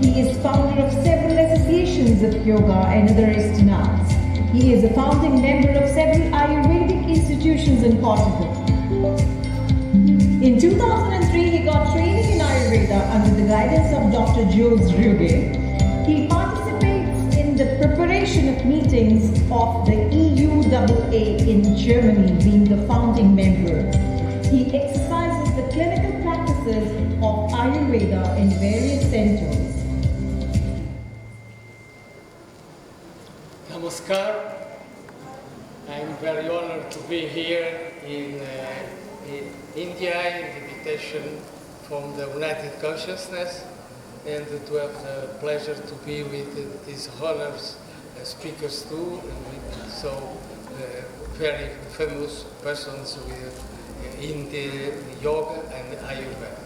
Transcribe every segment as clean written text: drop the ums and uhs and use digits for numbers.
He is founder of several associations of yoga and other Eastern arts. He is a founding member of several Ayurvedic institutions in Portugal. In 2003, he got training in Ayurveda under the guidance of Dr. Jules Ruge. He participates in the preparation of meetings of the EUAA in Germany, being the founding member. He exercises the clinical practices of Ayurveda in various centers. Namaskar. I'm very honored to be here in India, in invitation from the United Consciousness, and to have the pleasure to be with these honors speakers too, and with so very famous persons in the yoga and Ayurveda.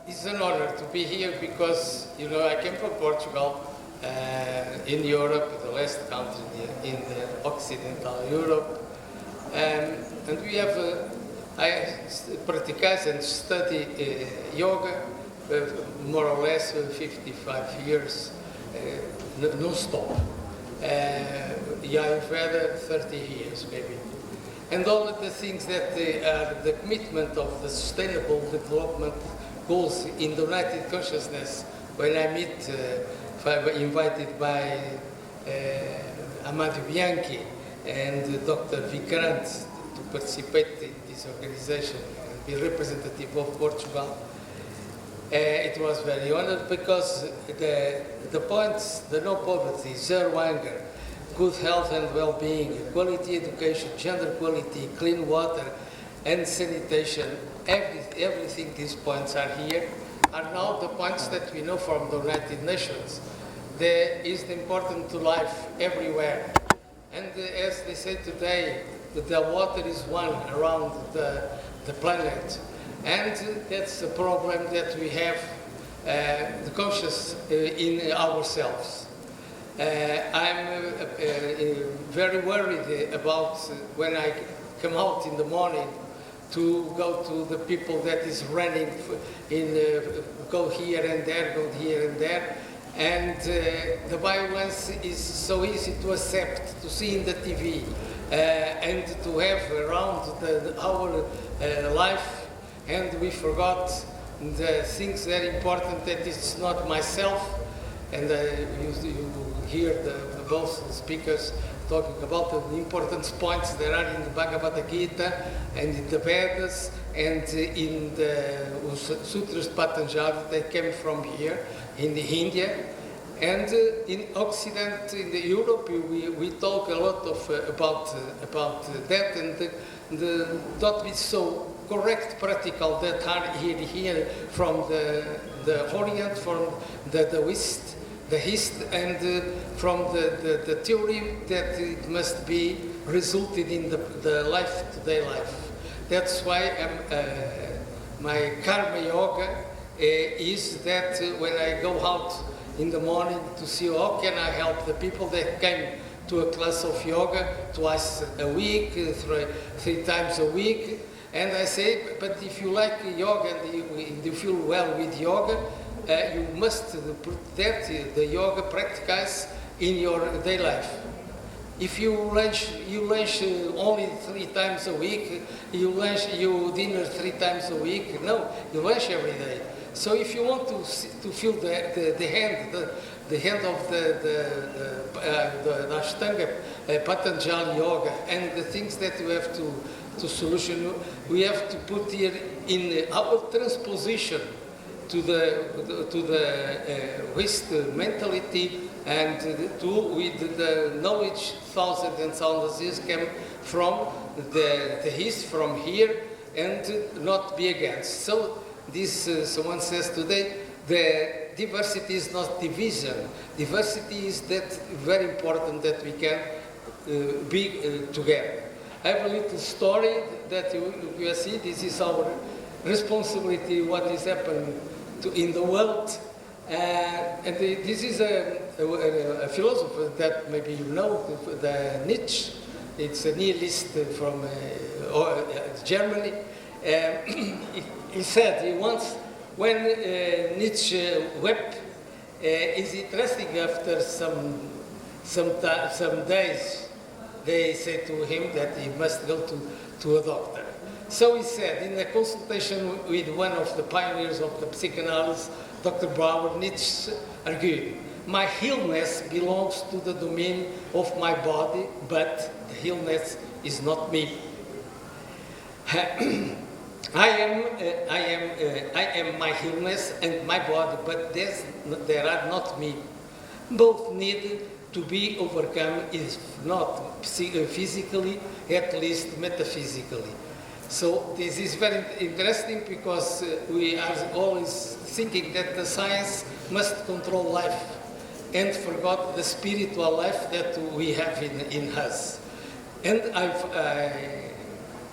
It's an honor to be here because, you know, I came from Portugal, in Europe, the last country in the Occidental Europe, and we have, I practice and study yoga more or less 55 years, non-stop. Ayurveda 30 years maybe. And all of the things that are the commitment of the sustainable development goals in the United Consciousness, when I meet, invited by Amandio and Dr. Vikrant to participate in this organization and be representative of Portugal, it was very honored because the points, the no poverty, zero hunger, good health and well-being, quality education, gender equality, clean water, and sanitation, everything these points are here, are now the points that we know from the United Nations. There is important to life everywhere. And as they say today, the water is one around the planet. And that's a problem that we have, the conscious in ourselves. I'm very worried about when I come out in the morning to go to the people that is running go here and there, go here and there. And the violence is so easy to accept, to see in the TV, and to have around our life, and we forgot the things that are important, that it's not myself. And you hear both speakers talking about the important points that are in the Bhagavad Gita and in the Vedas and in the Sutras Patanjali that came from here in India. And in Occident, in Europe, we talk a lot about that, and that is so correct, practical, that are here from the Orient, from the West, the East, and from the theory that it must be resulted in the life, today life. That's why my karma yoga is that when I go out in the morning to see how can I help the people that came to a class of yoga twice a week, three times a week, and I say, but if you like yoga and you feel well with yoga, you must put that, the yoga practice in your day life. If you lunch only 3 times a week, you dinner 3 times a week. No, you lunch every day. So if you want to feel the hand of the Ashtanga Patanjali yoga and the things that you have to solution, we have to put here in our transposition to the West mentality, and with the knowledge thousands and thousands years came from the East, from here, and not be against. So this, someone says today, the diversity is not division. Diversity is that very important that we can be together. I have a little story that you see. This is our responsibility, what is happening in the world. And this is a philosopher that maybe you know, the Nietzsche. It's a nihilist from Germany. he said he wants, when Nietzsche wept, is interesting after some days, they said to him that he must go to a doctor. So he said, in a consultation with one of the pioneers of the psychoanalysis, Dr. Bauer, Nietzsche argued, my illness belongs to the domain of my body, but the illness is not me. I am my illness and my body, but they are not me. Both need to be overcome, if not physically, at least metaphysically. So this is very interesting because we are always thinking that the science must control life and forgot the spiritual life that we have in us. And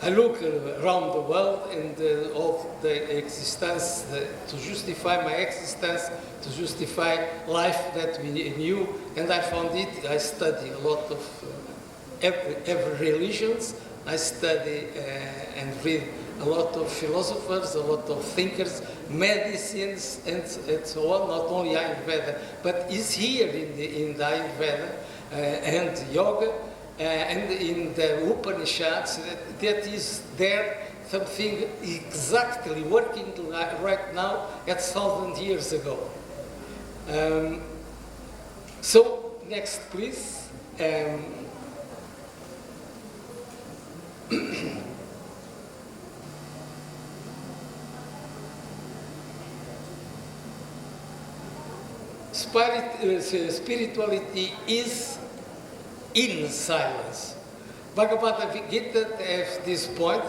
I look around the world and of the existence, to justify my existence, to justify life that we knew, and I found it. I study a lot of every religions. I study and read a lot of philosophers, a lot of thinkers, medicines, and so on. Not only Ayurveda, but is here in the Ayurveda and yoga. And in the Upanishads, that is there something exactly working right now at 1,000 years ago. So, next please. Spirituality is in silence. Bhagavad Gita has this point.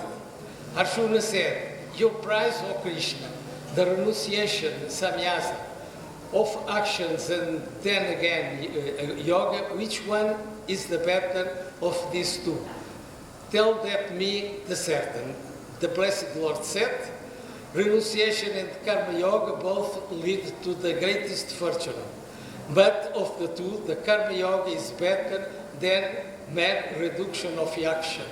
Arjuna said, your prize, O Krishna, the renunciation, samyasa, of actions and then again yoga, which one is the better of these two? Tell that me the certain. The Blessed Lord said, renunciation and karma yoga both lead to the greatest fortune. But of the two, the karma yoga is better than mere reduction of action.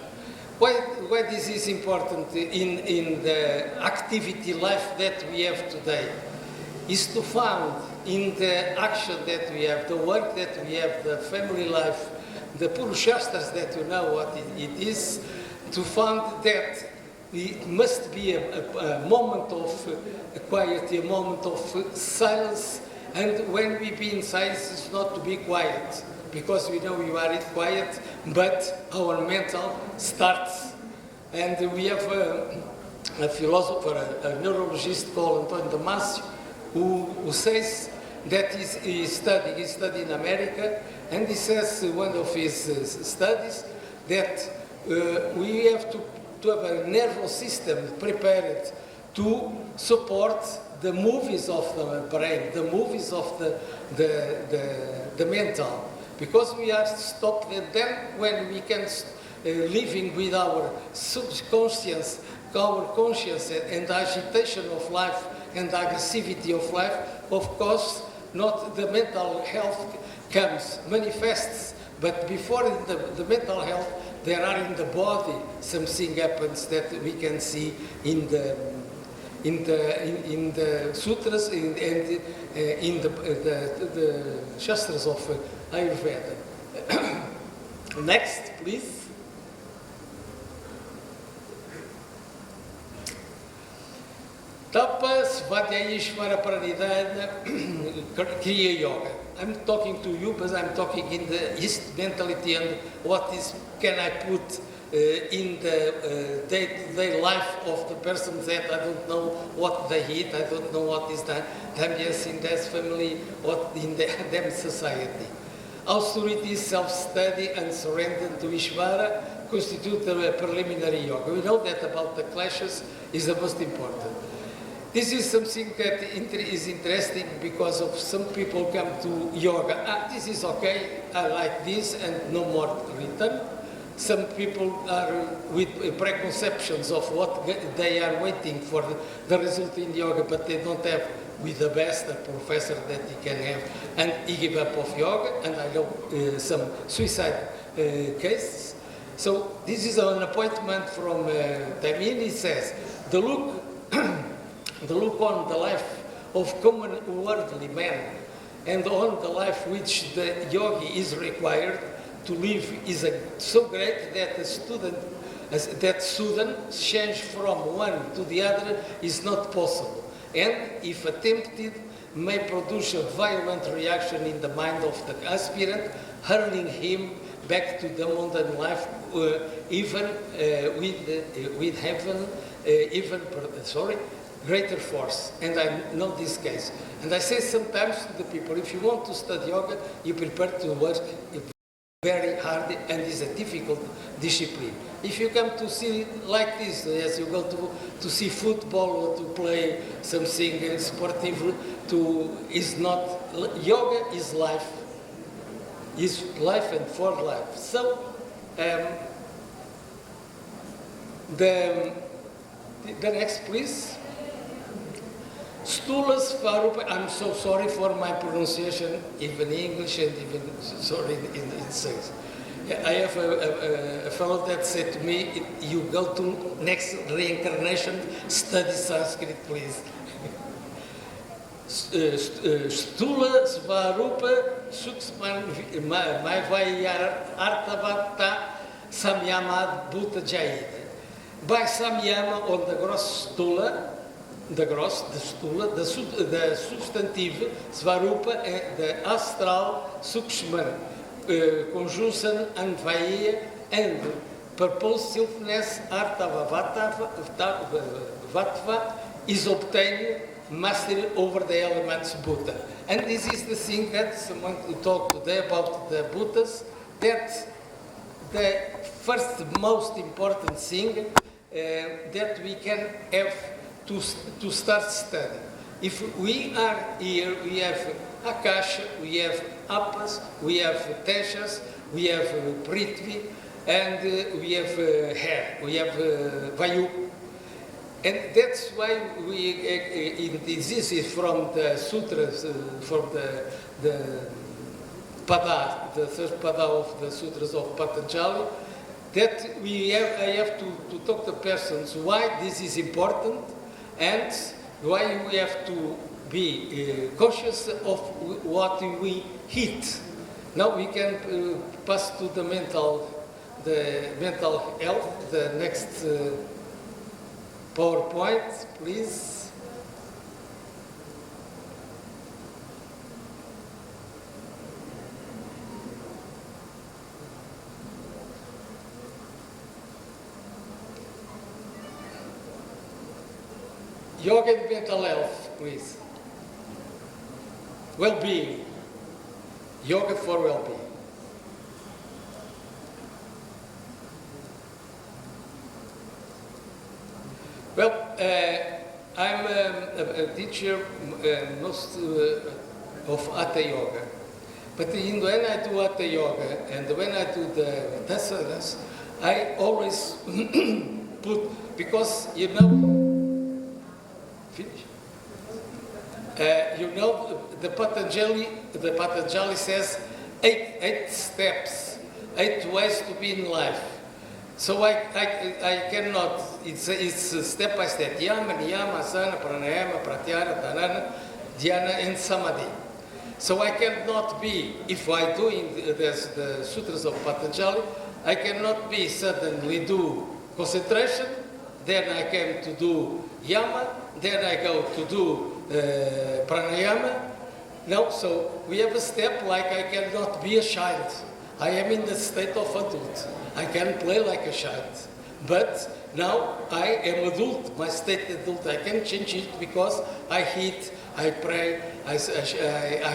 Why this is important in the activity life that we have today is to find in the action that we have, the work that we have, the family life, the Purushastras that you know what it is, to find that it must be a moment of quiet, a moment of silence, and when we be in silence, it's not to be quiet, because we know we are quiet, but our mental starts. And we have a philosopher, a neurologist called Antonio Damasio, who says that he studied in America, and he says one of his studies that we have to have a nervous system prepared to support the movies of the brain, the movies of the mental, because we are stopped, and then when we can living with our subconscious, our conscience and agitation of life and aggressivity of life, of course, not the mental health comes, manifests, but before the mental health, there are in the body something happens that we can see in the sutras and in the shastras of Ayurveda. Next, please. Tapas Vadhyayishvara Pranidhana Kriya Yoga. I'm talking to you, but I'm talking in the East mentality and what is can I put in the day-to-day life of the person that I don't know what they eat, I don't know what is done, yes, in their family, what in their society. Austerity, self-study, and surrender to Ishvara constitute the preliminary yoga. We know that about the clashes is the most important. This is something that is interesting because of some people come to yoga. This is okay, I like this, and no more return. Some people are with preconceptions of what they are waiting for the result in yoga, but they don't have with the best a professor that he can have, and he give up of yoga. And I know some suicide cases. So this is an appointment from Tamin. He says, the look, the look on the life of common worldly man and on the life which the yogi is required to live is so great that a student change from one to the other is not possible, and if attempted may produce a violent reaction in the mind of the aspirant, hurling him back to the mundane life, even with heaven, greater force. And I know this case. And I say sometimes to the people, if you want to study yoga, you prepare to work very hard, and it's a difficult discipline. If you come to see it like this, as you go to see football or to play something sportive, is not, yoga is life and for life. So the next, please. Stulas Varupa, I'm so sorry for my pronunciation, even English and even sorry in sense. I have a fellow that said to me, you go to next reincarnation, study Sanskrit, please. Stula Svarupa Suksman Maivayar Artavata Samyama Bhuta Jayida. By Samyama on the gross stula, the substantive, Svarupa, the astral, Sukshman, conjunction, Anvaya, and purposiveness, Vatva, is obtained mastery over the elements Bhuta. And this is the thing that someone talked today about the Bhutas, that the first most important thing that we can have to start studying. If we are here, we have Akasha, we have Apas, we have Teshas, we have Prithvi, and we have Hair, we have Vayu. And that's why this is from the sutras, from the Pada, the third Pada of the sutras of Patanjali, that I have to talk to persons why this is important and why we have to be conscious of what we eat. Now we can pass to the mental health, the next PowerPoint, please. Yoga and mental health, please. Well-being. Yoga for well-being. Well, I'm a teacher most of Hatha Yoga. But when I do Hatha Yoga and when I do the Dasanas, I always put, because finish. The Patanjali says 8 steps, 8 ways to be in life. So I cannot, it's step by step, yama, niyama, asana, pranayama, pratyahara, dhanana, dhyana, and samadhi. So I cannot be, if I do the sutras of Patanjali, I cannot be suddenly do concentration, then I came to do yama, then I go to do pranayama. No, so we have a step like I cannot be a child. I am in the state of adult. I can play like a child. But now I am adult, my state adult. I can change it because I eat, I pray, I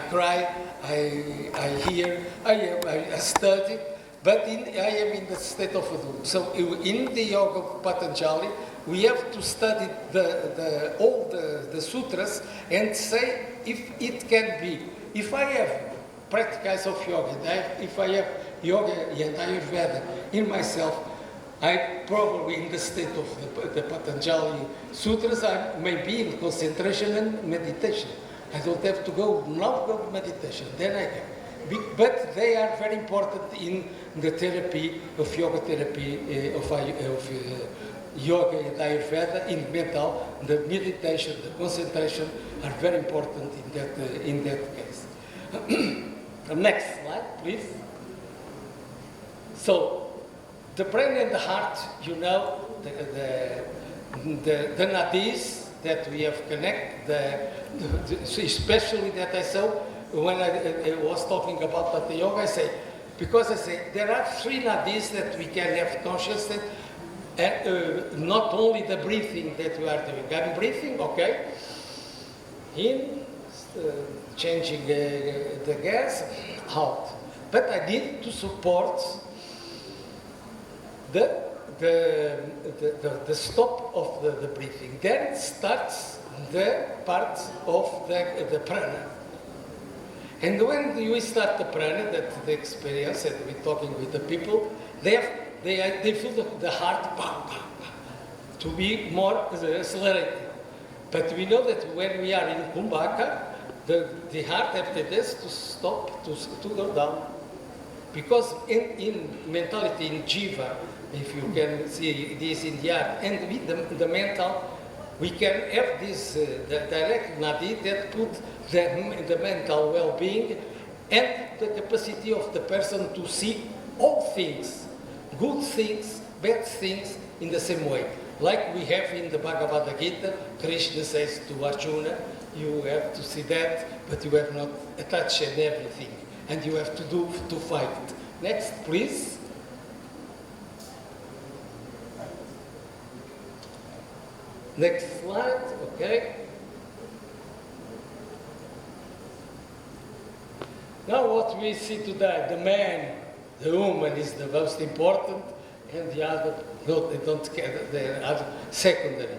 cry, I hear, I study. But I am in the state of adult. So in the Yoga of Patanjali, we have to study all the sutras and say if it can be. If I have practices of yoga, if I have yoga and Ayurveda in myself, I probably in the state of the Patanjali sutras, I may be in concentration and meditation. I don't have to go, not go meditation, then I can. but they are very important in the therapy of yoga therapy, yoga and Ayurveda in mental. The meditation, the concentration are very important in that case. Next slide, please. So, the brain and the heart, you know, the nadis that we have connected, especially that I saw when I was talking about the yoga, I say, because I say there are 3 nadis that we can have consciousness, and not only the breathing that we are doing. I'm breathing, okay, in, changing the gas, out. But I need to support the stop of the breathing. Then starts the part of the prana. And when you start the prana, that the experience, and we're talking with the people, they feel the heart to be more accelerated. But we know that when we are in Kumbhaka, the heart after this to stop, to go down. Because in mentality, in jiva, if you can see this in the art, and with the mental, we can have this the direct nadi that put the mental well-being and the capacity of the person to see all things, good things, bad things, in the same way. Like we have in the Bhagavad Gita, Krishna says to Arjuna, you have to see that, but you have not touched everything, and you have to fight. Next, please. Next slide, okay. Now what we see today, the man, the woman is the most important, and the other, no, they don't care, they are secondary.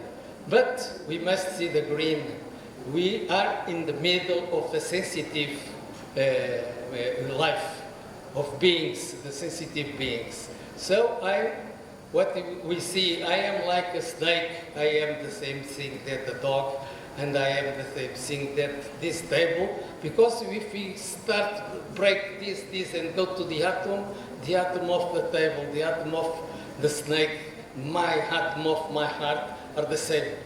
But we must see the green. We are in the middle of the sensitive life of beings, the sensitive beings. So what we see, I am like a snake, I am the same thing that the dog, and I am the same thing that this table, because if we start break this and go to the atom of the table, the atom of the snake, my atom of my heart are the same.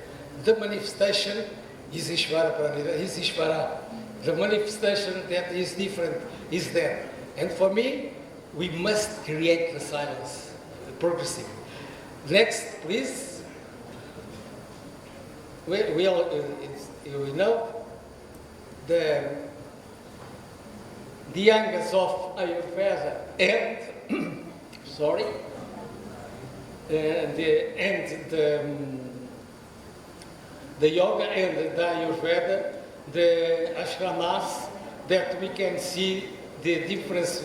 The manifestation is Ishvara Pranida, is Ishvara. The manifestation that is different is there. And for me, we must create the silence, progressively. Next, please. We know the yangas of Ayurveda and sorry, the yoga and the Ayurveda, the ashramas, that we can see the difference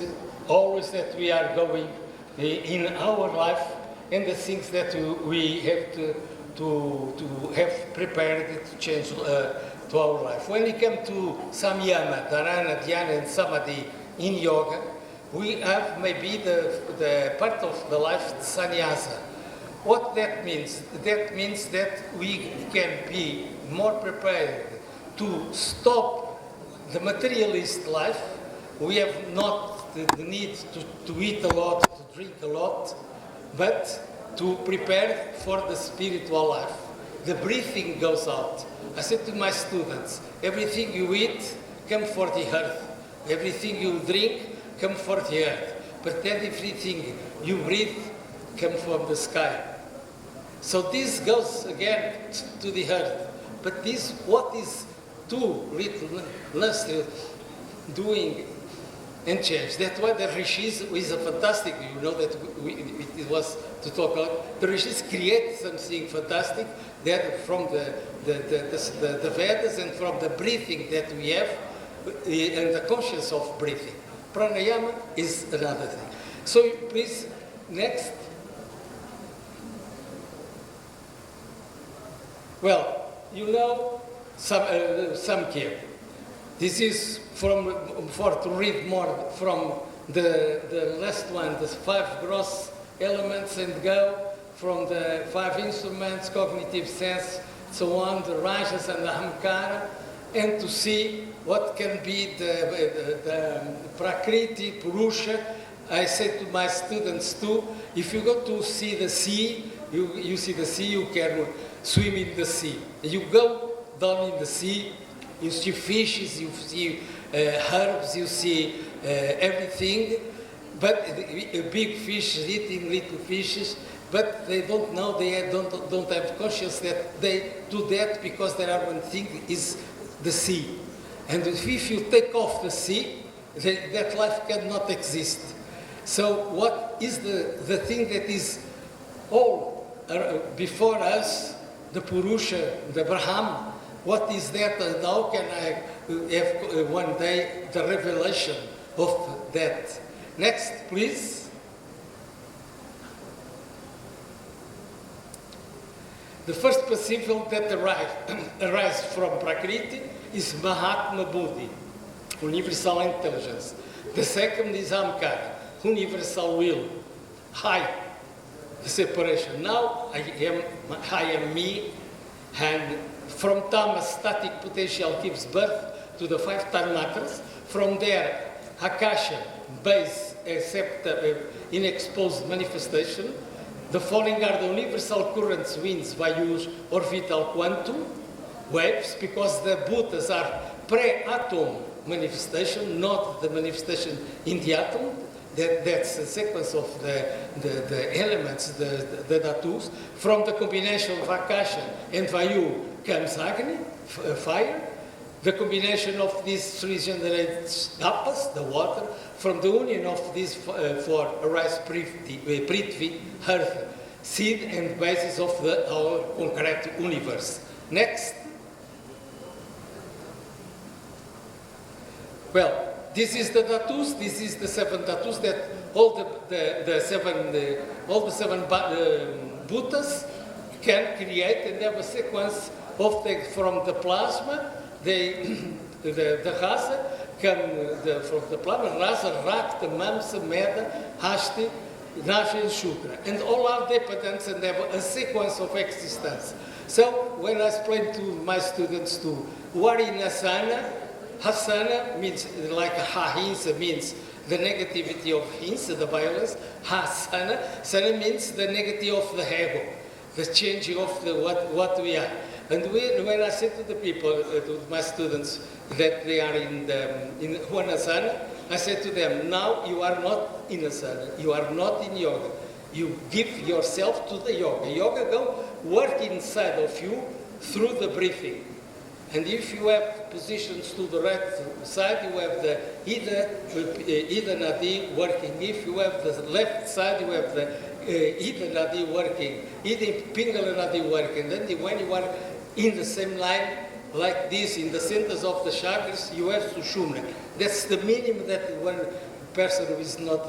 always that we are going in our life and the things that we have to have prepared to change to our life. When we come to samyama, dharana, dhyana, and samadhi in yoga, we have maybe the part of the life sannyasa. What that means? That means that we can be more prepared to stop the materialist life. We have not the need to eat a lot, to drink a lot, but to prepare for the spiritual life. The breathing goes out. I said to my students, everything you eat, come for the earth. Everything you drink, come for the earth. But then everything you breathe, come from the sky. So this goes again to the earth. But this, what is too little doing and change. That's why the rishis is a fantastic, you know that it was to talk about, the rishis create something fantastic that from the Vedas and from the breathing that we have and the conscience of breathing. Pranayama is another thing. So please, next. Well, you know Samkhya. This is to read more from the last one, the 5 gross elements, and go from the 5 instruments, cognitive sense, so on, the rajas and the ahamkara, and to see what can be the Prakriti, Purusha. I say to my students too, if you go to see the sea, you see the sea, you can swim in the sea. You go down in the sea, you see fishes, you see herbs, you see everything, but big fish eating little fishes, but they don't know, they don't have conscience that they do that because there are one thing is the sea. And if you take off the sea, that life cannot exist. So what is the thing that is all before us, the Purusha, the Brahman, what is that, and how can I have one day the revelation of that? Next, please. The first principle that arises from Prakriti is Mahatma Buddhi, universal intelligence. The second is Ahamkara, universal will, high separation. Now I am me, and from Tamas, static potential gives birth to the 5 matters. From there, Akasha, base, except in exposed manifestation. The following are the universal currents, winds, vayus, or vital quantum waves, because the Bhutas are pre-atom manifestation, not the manifestation in the atom. That's the sequence of the elements, the dhatus. From the combination of Akasha and Vayu comes Agni, fire. The combination of these three generates Apas, the water. From the union of these four arise Prithvi, earth, seed and basis of our concrete universe. Next. Well, this is the dhatus. This is the 7 dhatus that all the seven bhutas can create, and have a sequence of from the plasma. The rasa come from the plasma. Rasa, Rakta, Mamsa, Meda, Hashti, Nasha, and Shukra, and all are dependents and have a sequence of existence. So when I explain to my students to what in asana. Hasana means, like Hahinsa means the negativity of Hinsa, the violence. Hasana, Sana means the negative of the ego, the changing of what we are. And when I say to the people, to my students, that they are in one asana, I say to them, now you are not in asana, you are not in yoga. You give yourself to the yoga. Yoga go work inside of you through the breathing. And if you have positions to the right side, you have the Ida Nadi working. If you have the left side, you have the Ida Nadi working. Ida Pingala Nadi working. Then when you are in the same line, like this, in the centers of the chakras, you have Sushumna. That's the minimum that one person who is not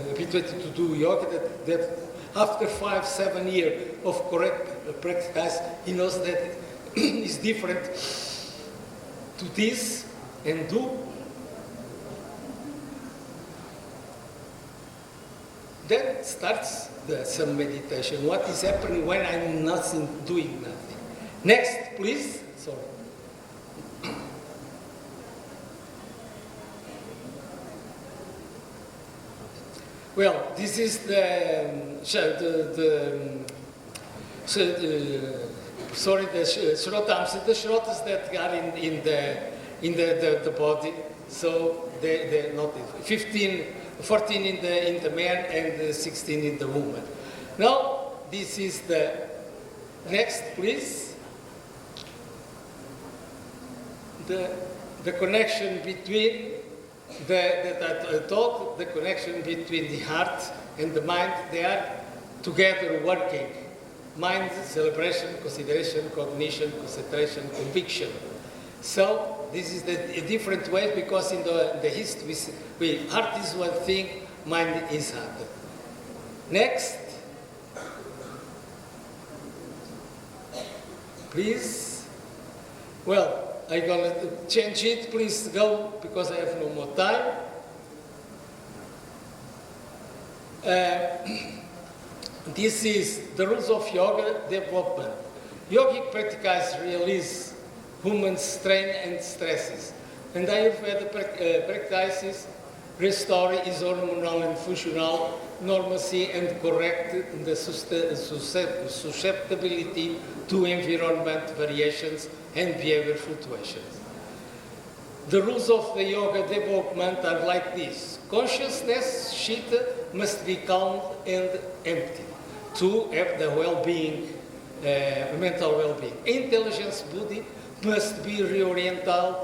habituated to do yoga, that after 5-7 years of correct practice, he knows that is different to this and do. Then starts some meditation. What is happening when I'm doing nothing? Next, please. Sorry. Well, this is the shrotams, the shrotas that are in the body. So they're not 14 in the man and 16 in the woman. Now this is the next, please. The connection between that I taught, the connection between the heart and the mind. They are together working. Mind, celebration, consideration, cognition, concentration, conviction. So this is a different way, because in the history, heart is one thing, mind is other. Next. Please. Well, I'm going to change it. Please go, because I have no more time. This is the rules of yoga development. Yogic practice release human strain and stresses. And Ayurveda practices restore his hormonal and functional normalcy and correct the susceptibility to environment variations and behavior fluctuations. The rules of the yoga development are like this. Consciousness sheet must be calm and empty to have the well-being, mental well-being. Intelligence body must be reoriented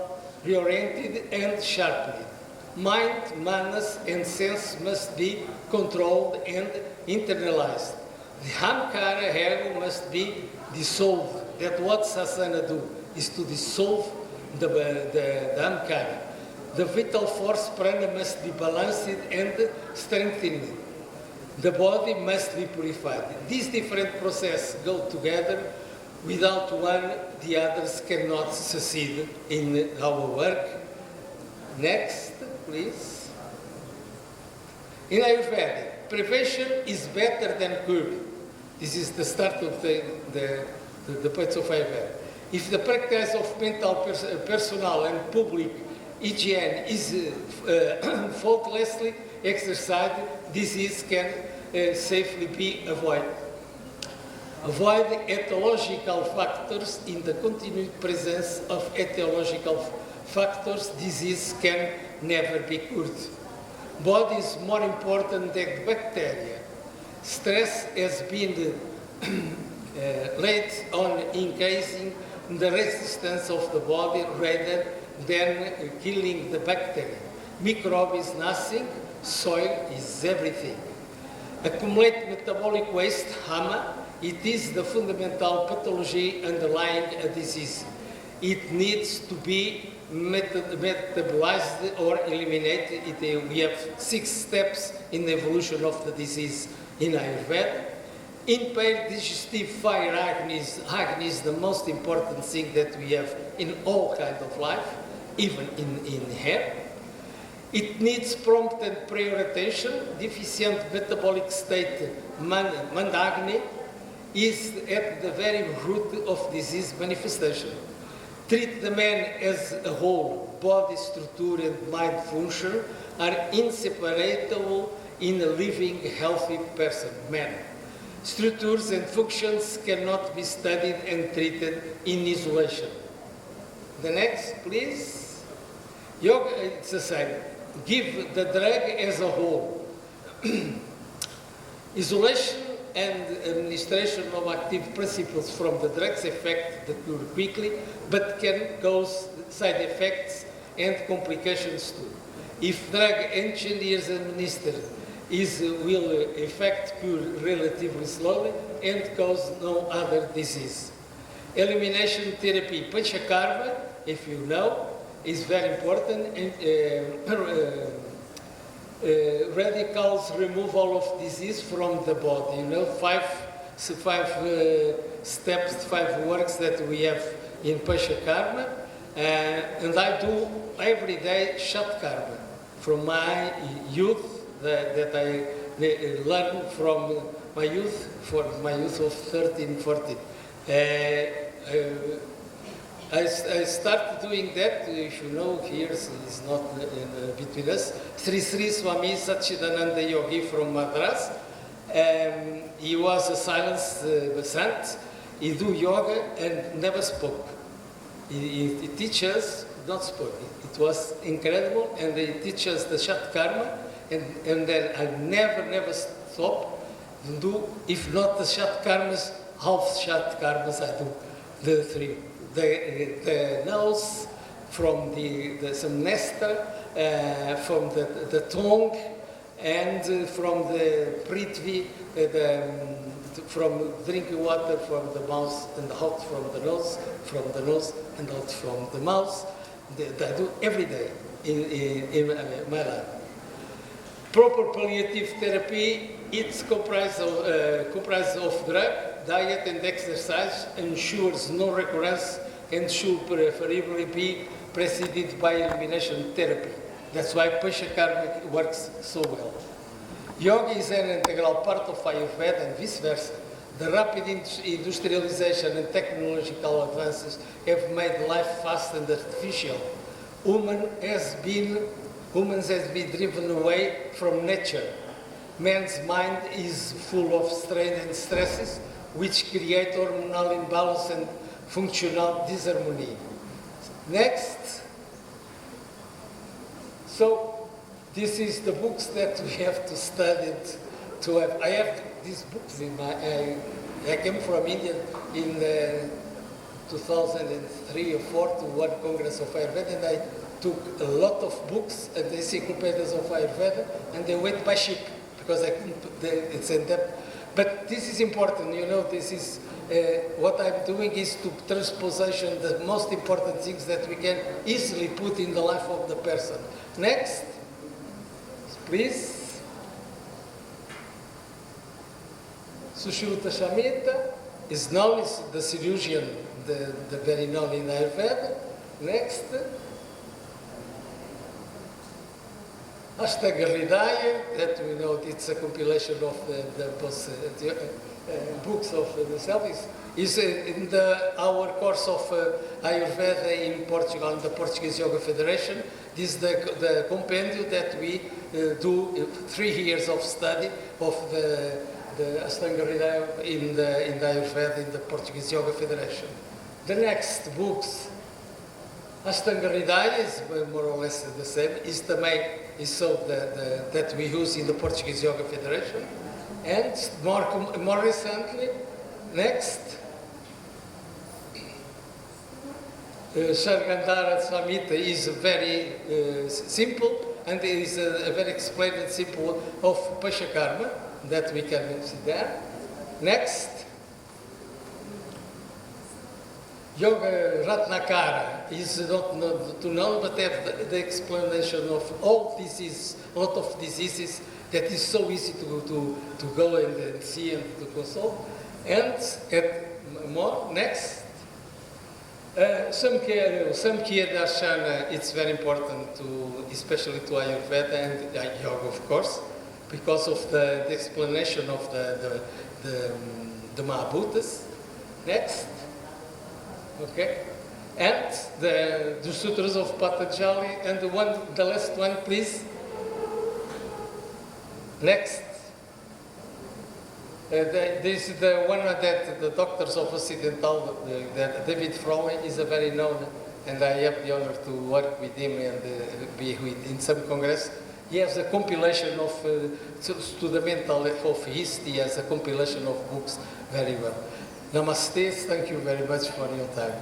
and sharpened. Mind, manas, and sense must be controlled and internalized. The Hamkara ego must be dissolved. That's what Sasana do, is to dissolve the Hamkara. The vital force prana must be balanced and strengthened. The body must be purified. These different processes go together. Without one, the others cannot succeed in our work. Next, please. In Ayurveda, prevention is better than cure. This is the start of the parts of Ayurveda. If the practice of mental, personal and public hygiene is faultlessly exercised, disease can safely be avoided. Avoid etiological factors. In the continued presence of etiological factors, disease can never be cured. Body is more important than bacteria. Stress has been laid on increasing the resistance of the body rather than killing the bacteria. Microbe is nothing, soil is everything. Accumulate metabolic waste, HAMA, it is the fundamental pathology underlying a disease. It needs to be metabolized or eliminated. We have 6 steps in the evolution of the disease in Ayurveda. Impaired digestive fire agony is the most important thing that we have in all kinds of life, even in hair. It needs prompt and prior attention. Deficient metabolic state, mandagni, is at the very root of disease manifestation. Treat the man as a whole. Body structure and mind function are inseparable in a living, healthy person, man. Structures and functions cannot be studied and treated in isolation. The next, please. Yoga, it's the same. Give the drug as a whole. Isolation and administration of active principles from the drug's effect the cure quickly, but can cause side effects and complications too. If drug engineers administered will affect cure relatively slowly and cause no other disease. Elimination therapy, panchakarma, if you know, is very important. And, radicals removal of disease from the body. You know, five steps, 5 works that we have in Panchakarma, and I do every day Shatkarma from my youth that I learned from my youth, for my youth of 13, 14. I started doing that, if you know, here is not between us, Sri Sri Swami Satchidananda Yogi from Madras. He was a silent sant. He do yoga and never spoke. He teaches, not spoke. It was incredible, and he teaches the Shat Karma, and then I never stop to do, if not the Shat Karmas, half Shat Karmas I do, the 3. The nose, from some nectar, from the tongue, and from the prithvi, from drinking water from the mouth and hot from the nose and hot from the mouth. I do every day in my life. Proper palliative therapy, it's comprised of drug, diet and exercise, ensures no recurrence and should preferably be preceded by elimination therapy. That's why Panchakarma works so well. Yoga is an integral part of Ayurveda and vice versa. the rapid industrialization and technological advances have made life fast and artificial. Humans has been driven away from nature. Man's mind is full of strain and stresses, which create hormonal imbalance and functional disharmony. Next. So, this is the books that we have to study to have. I have these books in my. I came from India in 2003 or 4 to one Congress of Ayurveda, and I took a lot of books and the encyclopedias of Ayurveda, and they went by ship because I couldn't. It's in depth. But this is important, you know. This is what I'm doing is to transposition the most important things that we can easily put in the life of the person. Next, please. Sushruta Shamita is known as the surgeon, the very known in Ayurveda. Next. Hashtag Hridaya, that we know it's a compilation of the books of the self, is in our course of Ayurveda in Portugal, in the Portuguese Yoga Federation. This is the compendium that we do 3 years of study of the Ashtanga Hridaya in the Ayurveda in the Portuguese Yoga Federation. The next books, Ashtanga Hridaya is more or less the same. Is the main that we use in the Portuguese Yoga Federation, and more recently, next, Shargandhara Samhita is very simple, and is a very explained and simple of Pashakarma that we can see there. Next. Yoga Ratnakara is not to know, but have the explanation of all diseases, a lot of diseases that is so easy to go and see and to consult. And more, next. Samkhya Darshana, it's very important to, especially to Ayurveda and Yoga, of course, because of the explanation of the Mahabhutas. Next. Okay, and the Sutras of Patanjali, and the last one, please. Next. This is the one that the doctors of Occidental, that David Fromme is a very known, and I have the honor to work with him and be in some congress. He has a compilation of to the mental of East. He has a compilation of books very well. Namaste, thank you very much for your time.